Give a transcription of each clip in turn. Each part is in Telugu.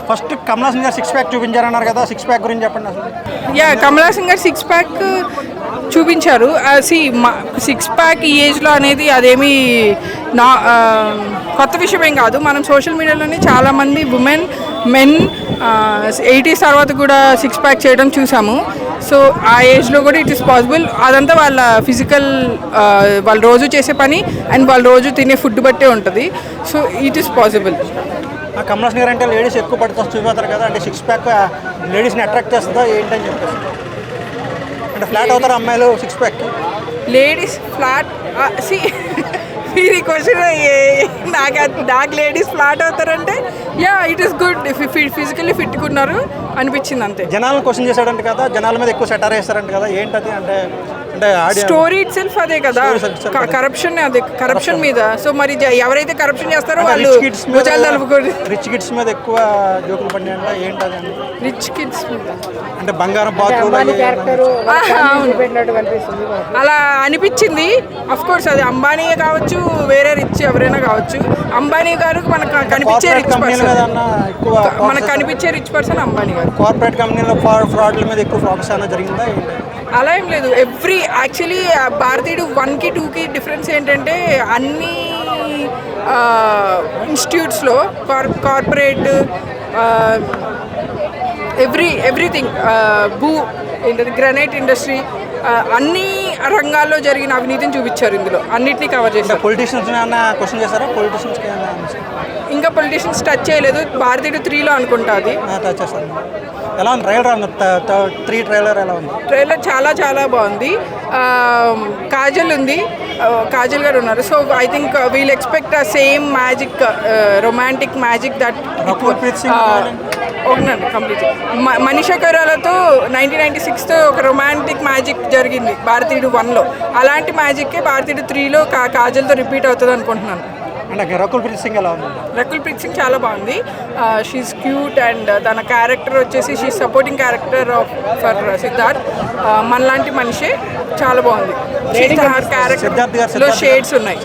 ఫస్ట్ కమల్ హాసన్ గారు 6 ప్యాక్ చూపించారన్నారు కదా, 6 ప్యాక్ గురించి చెప్పండి అసలు. యా, కమల్ హాసన్ గారు 6 ప్యాక్ చూపించారు. 6 ప్యాక్ ఈ ఏజ్లో అనేది అదేమి నా కొత్త విషయం ఏం కాదు. మనం సోషల్ మీడియాలోనే చాలామంది ఉమెన్ మెన్ 80s తర్వాత కూడా 6 ప్యాక్ చేయడం చూసాము. సో ఆ ఏజ్లో కూడా ఇట్ ఈస్ పాసిబుల్. అదంతా వాళ్ళ ఫిజికల్ వాళ్ళు రోజు చేసే పని అండ్ వాళ్ళు రోజు తినే ఫుడ్ బట్టే ఉంటుంది. So it is possible. Kamal Haasan గారు అంటే లేడీస్ ఎక్కువ పట్టుకొచ్చి చూపిస్తారు కదా, అంటే 6 ప్యాక్ లేడీస్ని అట్రాక్ట్ చేస్తుందా ఏంటని చెప్పేసి, అంటే ఫ్లాట్ అవుతారు అమ్మాయిలు 6 ప్యాక్? లేడీస్ ఫ్లాట్ మీరు క్వశ్చన్ నాకు లేడీస్ ఫ్లాట్ అవుతారంటే yeah it is good. Physically ఫిట్గా ఉన్నారు అనిపించింది అంతే. జనాలను క్వశ్చన్ చేశాడంట కదా, జనాల మీద ఎక్కువ సెటార్ వేస్తారంట కదా, ఏంటది అంటే అంటే స్టోరీ ఇట్ సెల్ఫ్ అదే కదా, కరప్షన్ అదే కరప్షన్ మీద. సో మరి ఎవరైతే కరప్షన్ చేస్తారో వాళ్ళు రిచ్ కిడ్స్ మీద ఎక్కువ జోకులు పడినాయంట, ఏంటది రిచ్ కిడ్స్ మీద అంటే బంగారం బాతులు అలా అనిపించింది. అఫ్ కోర్స్ అది అంబానీ కావచ్చు, వేరే రిచ్ ఎవరైనా కావచ్చు. అంబానీ గారు మనకు కనిపించే రిచ్ పర్సన్, మనకు కనిపించే రిచ్ పర్సన్ అంబానీ గారు. కార్పొరేట్ కంపెనీలో ఫ్రాడ్ల మీద ఎక్కువ ఫోకస్ అనేది జరిగిందా? అలా ఏం లేదు. యాక్చువల్లీ భారతీయుడు 1కి 2కి డిఫరెన్స్ ఏంటంటే అన్ని ఇన్స్టిట్యూట్స్లో కార్పొరేట్ ఎవ్రీథింగ్ ఏంటది గ్రానైట్ ఇండస్ట్రీ అన్ని రంగాల్లో జరిగిన అవినీతిని చూపించారు. ఇందులో అన్నిటినీ కవర్ చేశారు. పొలిటీషియన్స్ క్వశ్చన్ చేశారా? ఇంకా పొలిటీషియన్స్ టచ్ చేయలేదు. భారతీయుడు 3లో అనుకుంటా అది టచ్ చేస్తాను. ఎలా ఉంది ట్రైలర్? 3 ట్రైలర్ ఎలా ఉంది? ట్రైలర్ చాలా చాలా బాగుంది. కాజల్ ఉంది, కాజల్ గారు ఉన్నారు. So I think wheel expect same magic, romantic magic that అవునండి కంప్లీట్. మనీషా కొయిరాలాతో 1996తో ఒక రొమాంటిక్ మ్యాజిక్ జరిగింది భారతీయుడు 1లో. అలాంటి మ్యాజిక్కే భారతీయుడు 3లో కాజల్తో రిపీట్ అవుతుంది అనుకుంటున్నాను. అంటే రకుల్ ప్రీత్ సింగ్ ఎలా ఉంది? రకుల్ ప్రీత్ సింగ్ చాలా బాగుంది. షీఈస్ క్యూట్ అండ్ తన క్యారెక్టర్ వచ్చేసి she supporting character for Siddharth. మనలాంటి మనిషే, చాలా బాగుంది. క్యారెక్టర్లో షేడ్స్ ఉన్నాయి.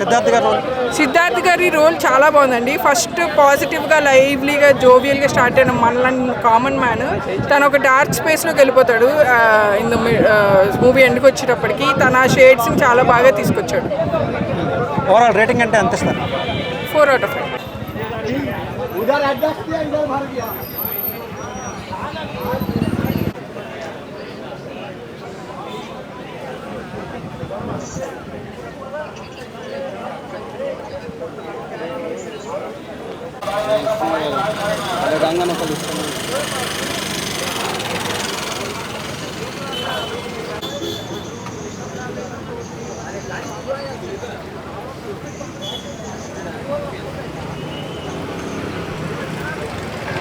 సిద్ధార్థ్ గారి రోల్ చాలా బాగుందండి. ఫస్ట్ పాజిటివ్గా లైవ్లీగా జోవియల్గా స్టార్ట్ అయిన మనలాంటి కామన్ మ్యాన్ తను ఒక డార్క్ స్పేస్లోకి వెళ్ళిపోతాడు. ఇన్ మూవీ ఎండ్కి వచ్చేటప్పటికి తన షేడ్స్ని చాలా బాగా తీసుకొచ్చాడు. ఓవరాల్ రేటింగ్ అంటే ఎంత ఇస్తారు? 4 out of 5. రంగన